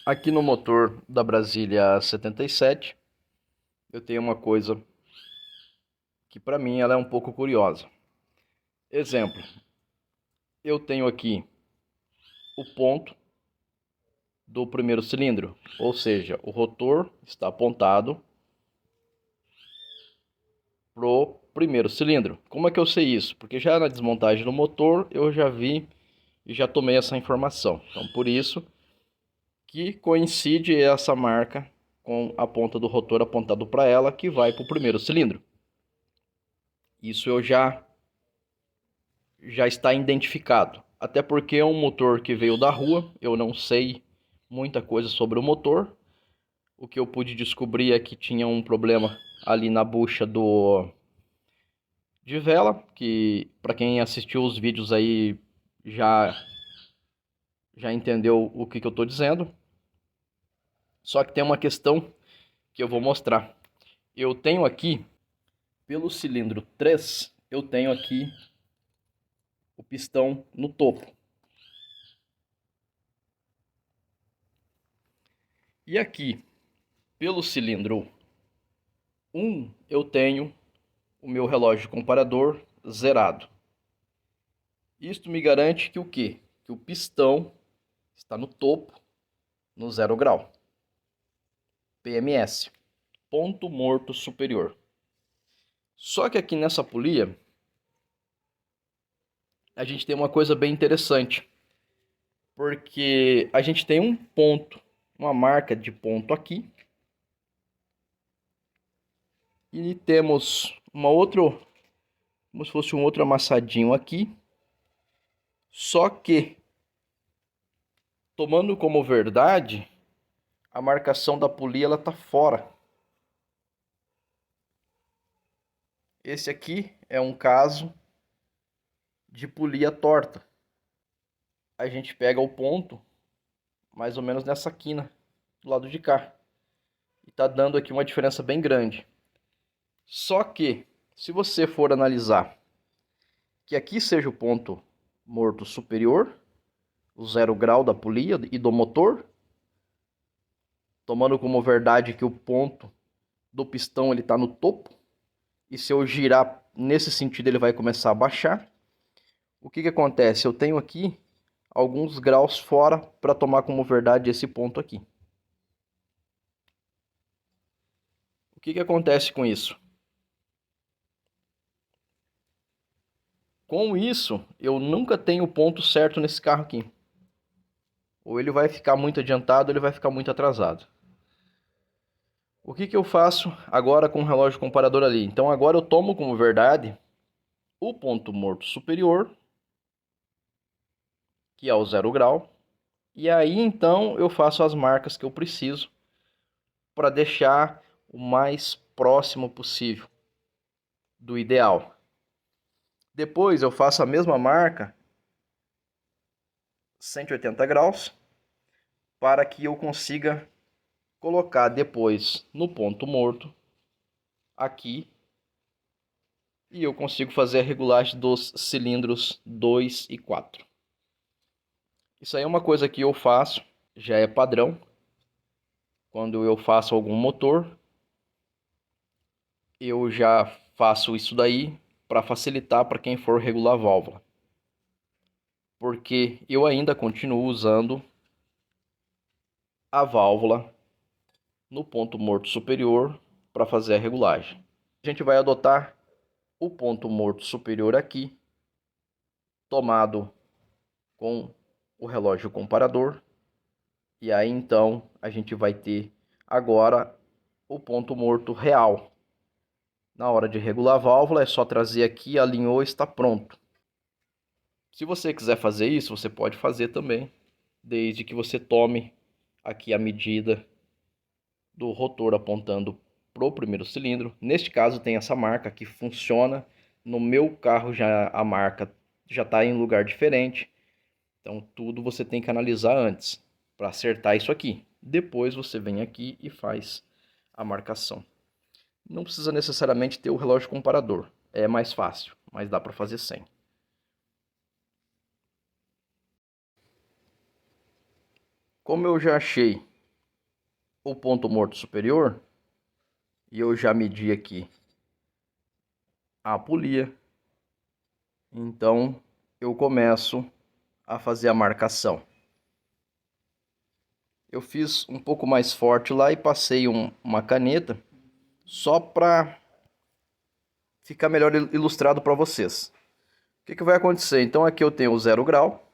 Aqui no motor da Brasília 77, eu tenho uma coisa que para mim ela é um pouco curiosa. Exemplo, eu tenho aqui o ponto do primeiro cilindro, ou seja, o rotor está apontado pro primeiro cilindro. Como é que eu sei isso? Porque já na desmontagem do motor eu já vi e já tomei essa informação. Então por isso que coincide essa marca com a ponta do rotor apontado para ela que vai para o primeiro cilindro. Isso eu já está identificado. Até porque é um motor que veio da rua, eu não sei muita coisa sobre o motor. O que eu pude descobrir é que tinha um problema ali na bucha de vela, que para quem assistiu os vídeos aí já já entendeu o que eu estou dizendo. Só que tem uma questão que eu vou mostrar. Eu tenho aqui, pelo cilindro 3, eu tenho aqui o pistão no topo. E aqui, pelo cilindro 1, eu tenho o meu relógio comparador zerado. Isto me garante que o quê? Que o pistão está no topo, no 0 grau. PMS, ponto morto superior. Só que aqui nessa polia, a gente tem uma coisa bem interessante. Porque a gente tem um ponto, uma marca de ponto aqui. E temos uma outra, como se fosse um outro amassadinho aqui. Só que, tomando como verdade, a marcação da polia ela tá fora. Esse aqui é um caso de polia torta. A gente pega o ponto mais ou menos nessa quina do lado de cá. E tá dando aqui uma diferença bem grande. Só que, se você for analisar que aqui seja o ponto morto superior, o 0 grau da polia e do motor, tomando como verdade que o ponto do pistão ele está no topo, e se eu girar nesse sentido ele vai começar a baixar. O que acontece? Eu tenho aqui alguns graus fora para tomar como verdade esse ponto aqui. O que acontece com isso? Com isso, eu nunca tenho o ponto certo nesse carro aqui. Ou ele vai ficar muito adiantado, ou ele vai ficar muito atrasado. O que eu faço agora com o relógio comparador ali? Então agora eu tomo como verdade o ponto morto superior, que é o 0 grau. E aí então eu faço as marcas que eu preciso para deixar o mais próximo possível do ideal. Depois eu faço a mesma marca 180 graus para que eu consiga colocar depois no ponto morto aqui e eu consigo fazer a regulagem dos cilindros 2 e 4. Isso aí é uma coisa que eu faço, já é padrão. Quando eu faço algum motor, eu já faço isso daí para facilitar para quem for regular a válvula. Porque eu ainda continuo usando a válvula no ponto morto superior para fazer a regulagem. A gente vai adotar o ponto morto superior aqui, tomado com o relógio comparador. E aí então a gente vai ter agora o ponto morto real. Na hora de regular a válvula é só trazer aqui, alinhou, está pronto. Se você quiser fazer isso, você pode fazer também, desde que você tome aqui a medida do rotor apontando para o primeiro cilindro. Neste caso tem essa marca que funciona. No meu carro já a marca já está em lugar diferente. Então tudo você tem que analisar antes para acertar isso aqui. Depois você vem aqui e faz a marcação. Não precisa necessariamente ter o relógio comparador. É mais fácil, mas dá para fazer sem. Como eu já achei o ponto morto superior e eu já medi aqui a polia. Então eu começo a fazer a marcação. Eu fiz um pouco mais forte lá e passei uma caneta só para ficar melhor ilustrado para vocês. O que vai acontecer? Então aqui eu tenho o 0 grau.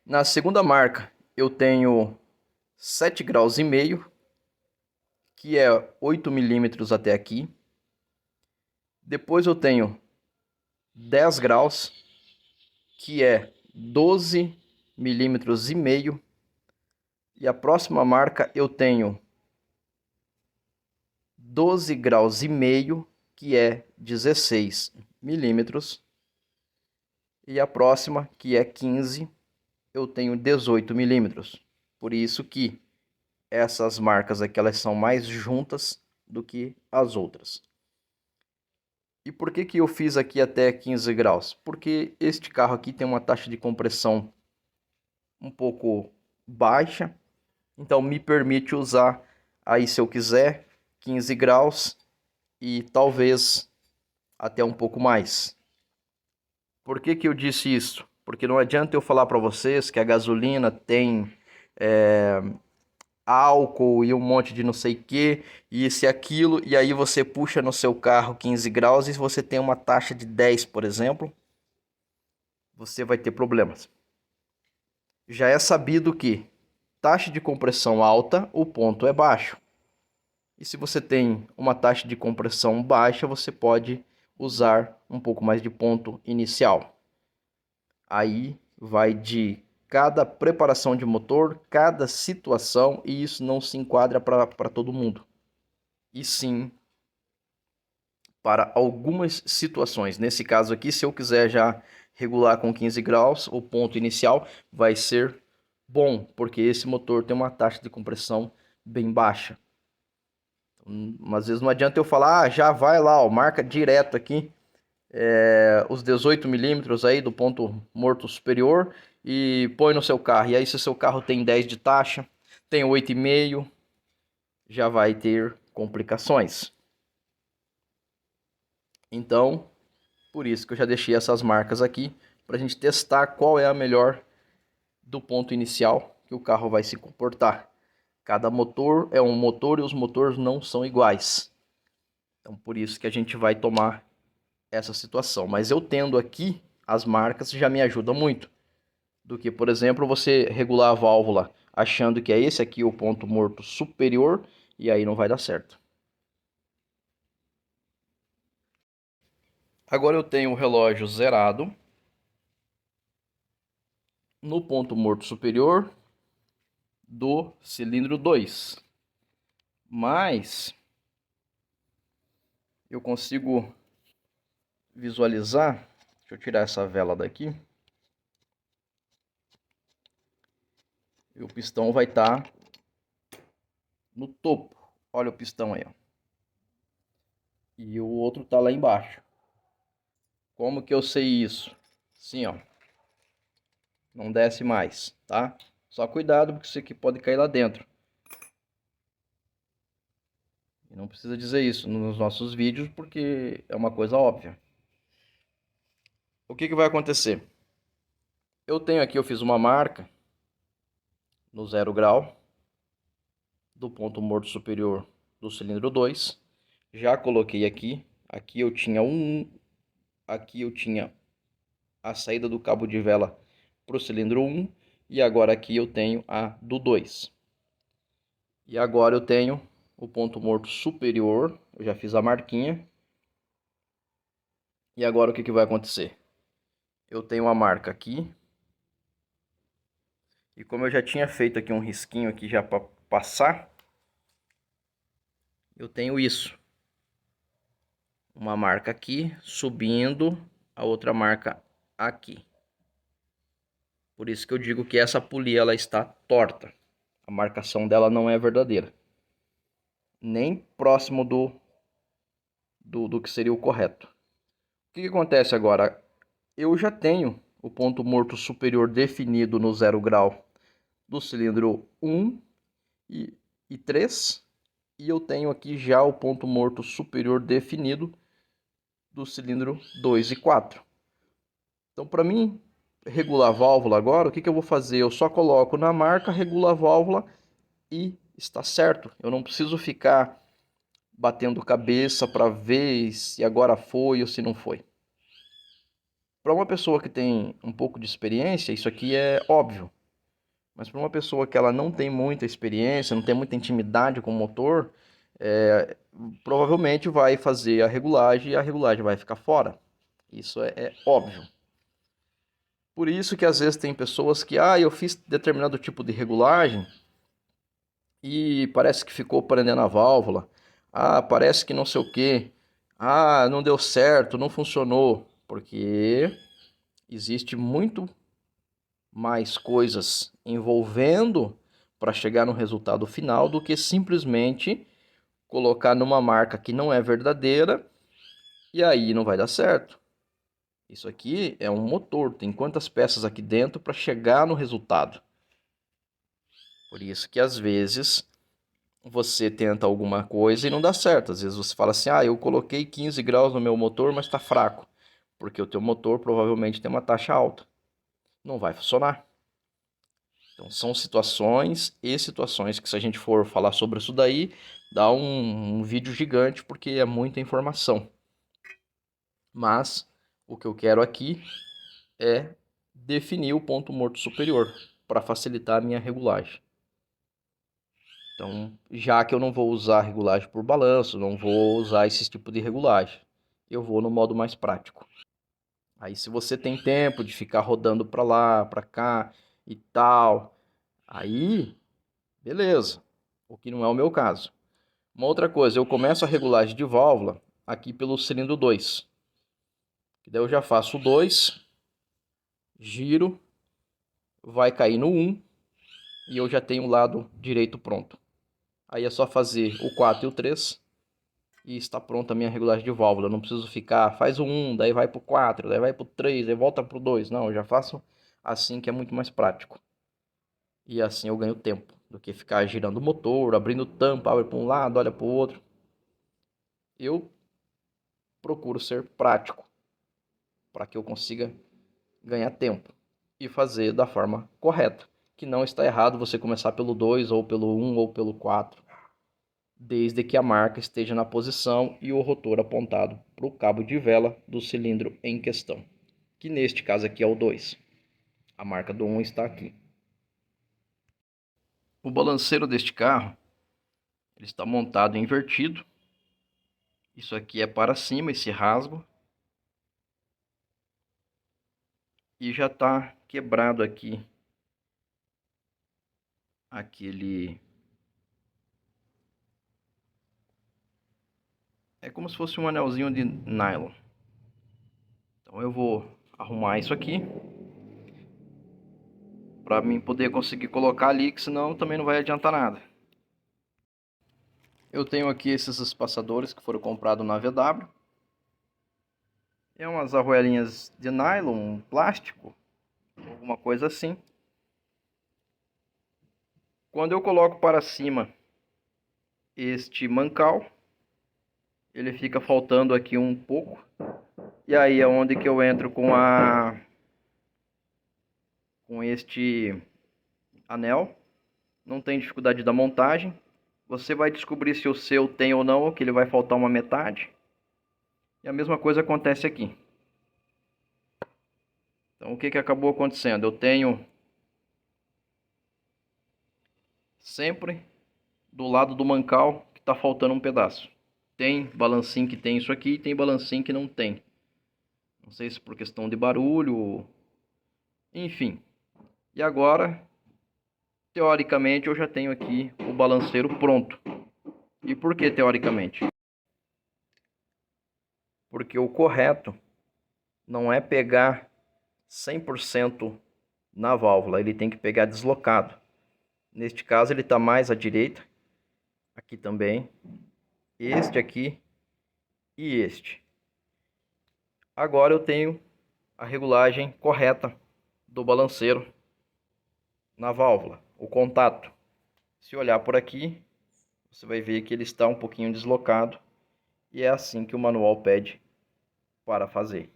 Na segunda marca eu tenho 7 graus e meio, que é 8 milímetros até aqui. Depois eu tenho 10 graus, que é 12 milímetros e meio. E a próxima marca eu tenho 12 graus e meio, que é 16 milímetros. E a próxima, que é 15, eu tenho 18 milímetros. Por isso que essas marcas aqui elas são mais juntas do que as outras. E por que eu fiz aqui até 15 graus? Porque este carro aqui tem uma taxa de compressão um pouco baixa. Então me permite usar aí, se eu quiser, 15 graus e talvez até um pouco mais. Por que eu disse isso? Porque não adianta eu falar para vocês que a gasolina tem álcool e um monte de não sei o que, isso e aquilo, e aí você puxa no seu carro 15 graus e você tem uma taxa de 10, por exemplo, você vai ter problemas. Já é sabido que taxa de compressão alta, o ponto é baixo. E se você tem uma taxa de compressão baixa, você pode usar um pouco mais de ponto inicial. Aí vai de cada preparação de motor, cada situação, e isso não se enquadra para todo mundo. E sim para algumas situações. Nesse caso aqui, se eu quiser já regular com 15 graus, o ponto inicial vai ser bom, porque esse motor tem uma taxa de compressão bem baixa. Às vezes não adianta eu falar, já vai lá, ó, marca direto aqui os 18 milímetros aí do ponto morto superior e põe no seu carro. E aí se o seu carro tem 10 de taxa, tem 8,5, já vai ter complicações. Então, por isso que eu já deixei essas marcas aqui, para a gente testar qual é a melhor do ponto inicial que o carro vai se comportar. Cada motor é um motor e os motores não são iguais. Então, por isso que a gente vai tomar essa situação. Mas eu tendo aqui as marcas já me ajuda muito. Do que, por exemplo, você regular a válvula achando que é esse aqui o ponto morto superior e aí não vai dar certo. Agora eu tenho o relógio zerado no ponto morto superior do cilindro 2. Mas eu consigo visualizar, deixa eu tirar essa vela daqui, e o pistão vai estar no topo. Olha o pistão aí, ó. E o outro tá lá embaixo. Como que eu sei isso? Sim, ó. Não desce mais, tá? Só cuidado porque isso aqui pode cair lá dentro. E não precisa dizer isso nos nossos vídeos porque é uma coisa óbvia. O que vai acontecer? Eu tenho aqui, eu fiz uma marca no 0 grau do ponto morto superior do cilindro 2. Já coloquei aqui. Aqui eu tinha aqui eu tinha a saída do cabo de vela para o cilindro 1 e agora aqui eu tenho a do 2. E agora eu tenho o ponto morto superior, eu já fiz a marquinha. E agora o que vai acontecer? Eu tenho uma marca aqui. E como eu já tinha feito aqui um risquinho aqui já para passar, eu tenho isso. Uma marca aqui, subindo, a outra marca aqui. Por isso que eu digo que essa polia ela está torta. A marcação dela não é verdadeira. Nem próximo do que seria o correto. O que acontece agora? Eu já tenho o ponto morto superior definido no 0 grau do cilindro 1 e 3. E eu tenho aqui já o ponto morto superior definido do cilindro 2 e 4. Então, para mim regular a válvula agora, o que eu vou fazer? Eu só coloco na marca, regulo a válvula e está certo. Eu não preciso ficar batendo cabeça para ver se agora foi ou se não foi. Para uma pessoa que tem um pouco de experiência, isso aqui é óbvio. Mas para uma pessoa que ela não tem muita experiência, não tem muita intimidade com o motor, provavelmente vai fazer a regulagem e a regulagem vai ficar fora. Isso é óbvio. Por isso que às vezes tem pessoas que, eu fiz determinado tipo de regulagem e parece que ficou prendendo a válvula. Parece que não sei o que. Não deu certo, não funcionou. Porque existe muito mais coisas envolvendo para chegar no resultado final do que simplesmente colocar numa marca que não é verdadeira e aí não vai dar certo. Isso aqui é um motor, tem quantas peças aqui dentro para chegar no resultado. Por isso que às vezes você tenta alguma coisa e não dá certo. Às vezes você fala assim, eu coloquei 15 graus no meu motor, mas está fraco. Porque o teu motor provavelmente tem uma taxa alta. Não vai funcionar. Então são situações e situações que, se a gente for falar sobre isso daí, dá um vídeo gigante porque é muita informação. Mas o que eu quero aqui é definir o ponto morto superior para facilitar a minha regulagem. Então, já que eu não vou usar regulagem por balanço, não vou usar esse tipo de regulagem, eu vou no modo mais prático. Aí, se você tem tempo de ficar rodando para lá, para cá e tal, aí, beleza. O que não é o meu caso. Uma outra coisa, eu começo a regulagem de válvula aqui pelo cilindro 2. Daí eu já faço o 2, giro, vai cair no 1 e eu já tenho o lado direito pronto. Aí é só fazer o 4 e o 3 e está pronta a minha regulagem de válvula. Eu não preciso ficar, faz o 1, daí vai pro 4, daí vai pro 3, daí volta pro 2. Não, eu já faço assim, que é muito mais prático. E assim eu ganho tempo do que ficar girando o motor, abrindo tampa, abre para um lado, olha para o outro. Eu procuro ser prático para que eu consiga ganhar tempo e fazer da forma correta. Que não está errado você começar pelo 2 ou pelo 1 ou pelo 4, desde que a marca esteja na posição e o rotor apontado para o cabo de vela do cilindro em questão, que neste caso aqui é o 2. A marca do 1 está aqui. O balanceiro deste carro ele está montado invertido. Isso aqui é para cima, esse rasgo. E já está quebrado aqui aquele... É como se fosse um anelzinho de nylon. Então eu vou arrumar isso aqui para mim poder conseguir colocar ali, que senão também não vai adiantar nada. Eu tenho aqui esses espaçadores que foram comprados na VW. É umas arruelinhas de nylon, plástico, alguma coisa assim. Quando eu coloco para cima este mancal, ele fica faltando aqui um pouco. E aí é onde que eu entro com este anel. Não tem dificuldade da montagem. Você vai descobrir se o seu tem ou não, que ele vai faltar uma metade. E a mesma coisa acontece aqui. Então o que acabou acontecendo? Eu tenho sempre do lado do mancal que está faltando um pedaço. Tem balancinho que tem isso aqui e tem balancinho que não tem. Não sei se por questão de barulho, enfim. E agora, teoricamente, eu já tenho aqui o balanceiro pronto. E por que teoricamente? Porque o correto não é pegar 100% na válvula, ele tem que pegar deslocado. Neste caso ele está mais à direita, aqui também, este aqui e este. Agora eu tenho a regulagem correta do balanceiro na válvula, o contato. Se olhar por aqui, você vai ver que ele está um pouquinho deslocado. E é assim que o manual pede para fazer.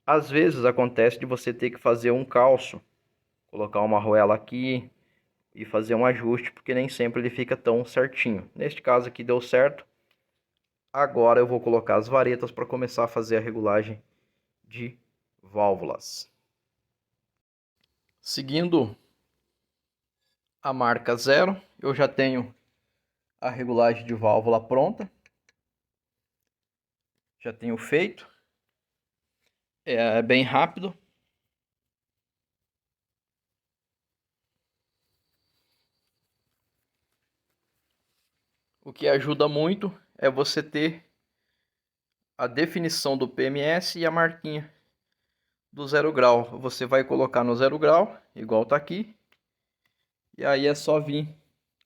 Às vezes acontece de você ter que fazer um calço, colocar uma arruela aqui e fazer um ajuste, porque nem sempre ele fica tão certinho. Neste caso aqui deu certo. Agora eu vou colocar as varetas para começar a fazer a regulagem de válvulas. Seguindo a marca 0, eu já tenho a regulagem de válvula pronta. Já tenho feito. É bem rápido. O que ajuda muito é você ter a definição do PMS e a marquinha do 0 grau. Você vai colocar no 0 grau, igual está aqui. E aí é só vir.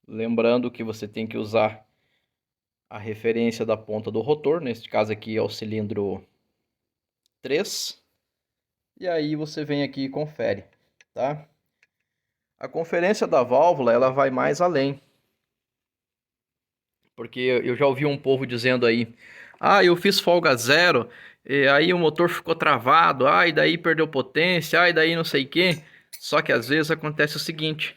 Lembrando que você tem que usar a referência da ponta do rotor. Neste caso aqui é o cilindro 3. E aí você vem aqui e confere, tá? A conferência da válvula, ela vai mais além. Porque eu já ouvi um povo dizendo aí, ah, eu fiz folga 0, e aí o motor ficou travado, ah, e daí perdeu potência, ah, e daí não sei o quê. Só que às vezes acontece o seguinte,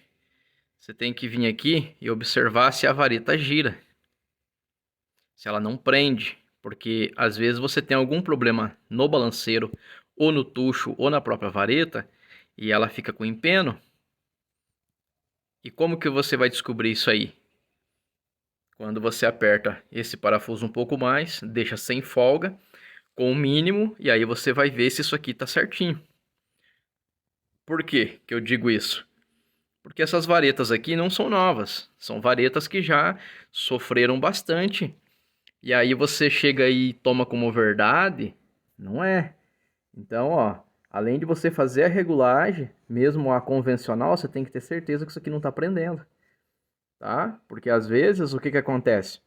você tem que vir aqui e observar se a vareta gira. Se ela não prende, porque às vezes você tem algum problema no balanceiro, ou no tucho, ou na própria vareta, e ela fica com empeno. E como que você vai descobrir isso aí? Quando você aperta esse parafuso um pouco mais, deixa sem folga, com o mínimo, e aí você vai ver se isso aqui está certinho. Por que eu digo isso? Porque essas varetas aqui não são novas, são varetas que já sofreram bastante. E aí você chega e toma como verdade, não é. Então, ó, além de você fazer a regulagem, mesmo a convencional, você tem que ter certeza que isso aqui não está prendendo, tá? Porque às vezes o que acontece?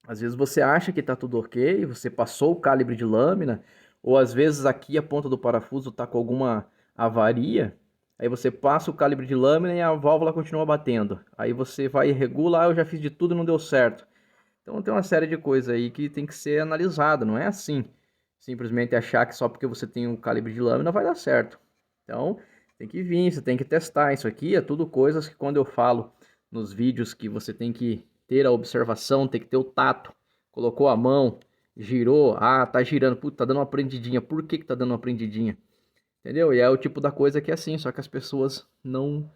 Às vezes você acha que está tudo ok, você passou o calibre de lâmina, ou às vezes aqui a ponta do parafuso está com alguma avaria, aí você passa o calibre de lâmina e a válvula continua batendo. Aí você vai e regula, eu já fiz de tudo e não deu certo. Então tem uma série de coisas aí que tem que ser analisada, não é assim. Simplesmente achar que só porque você tem um calibre de lâmina vai dar certo. Então tem que vir, você tem que testar. Isso aqui é tudo coisas que quando eu falo nos vídeos que você tem que ter a observação, tem que ter o tato. Colocou a mão, girou, ah, tá girando, puta, tá dando uma prendidinha. Por que tá dando uma prendidinha? Entendeu? E é o tipo da coisa que é assim, só que as pessoas não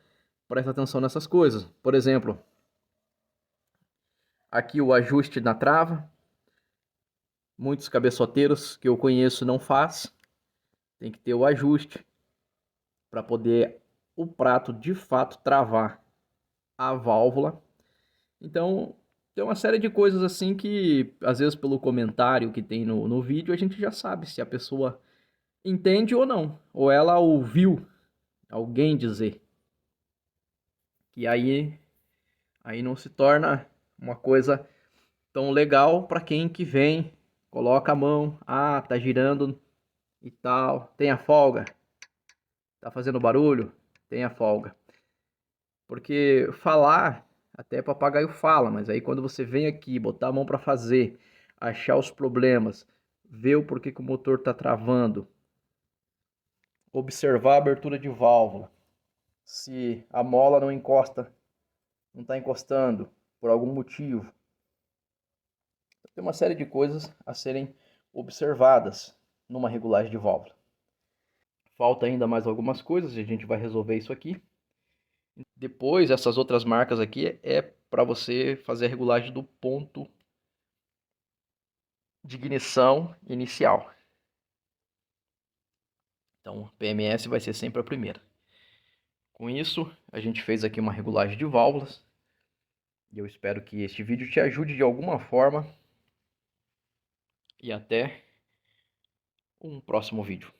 prestam atenção nessas coisas. Por exemplo, aqui o ajuste na trava. Muitos cabeçoteiros que eu conheço não faz. Tem que ter o ajuste para poder o prato de fato travar a válvula. Então, tem uma série de coisas assim que, às vezes, pelo comentário que tem no vídeo, a gente já sabe se a pessoa entende ou não. Ou ela ouviu alguém dizer. Que aí não se torna uma coisa tão legal para quem que vem, coloca a mão, ah, tá girando e tal, tem a folga, tá fazendo barulho, tem a folga. Porque falar, até papagaio fala, mas aí quando você vem aqui, botar a mão para fazer, achar os problemas, ver o porquê que o motor está travando, observar a abertura de válvula, se a mola não encosta, não está encostando por algum motivo. Tem uma série de coisas a serem observadas numa regulagem de válvula. Falta ainda mais algumas coisas e a gente vai resolver isso aqui. Depois, essas outras marcas aqui é para você fazer a regulagem do ponto de ignição inicial. Então, PMS vai ser sempre a primeira. Com isso, a gente fez aqui uma regulagem de válvulas. E eu espero que este vídeo te ajude de alguma forma. E até um próximo vídeo.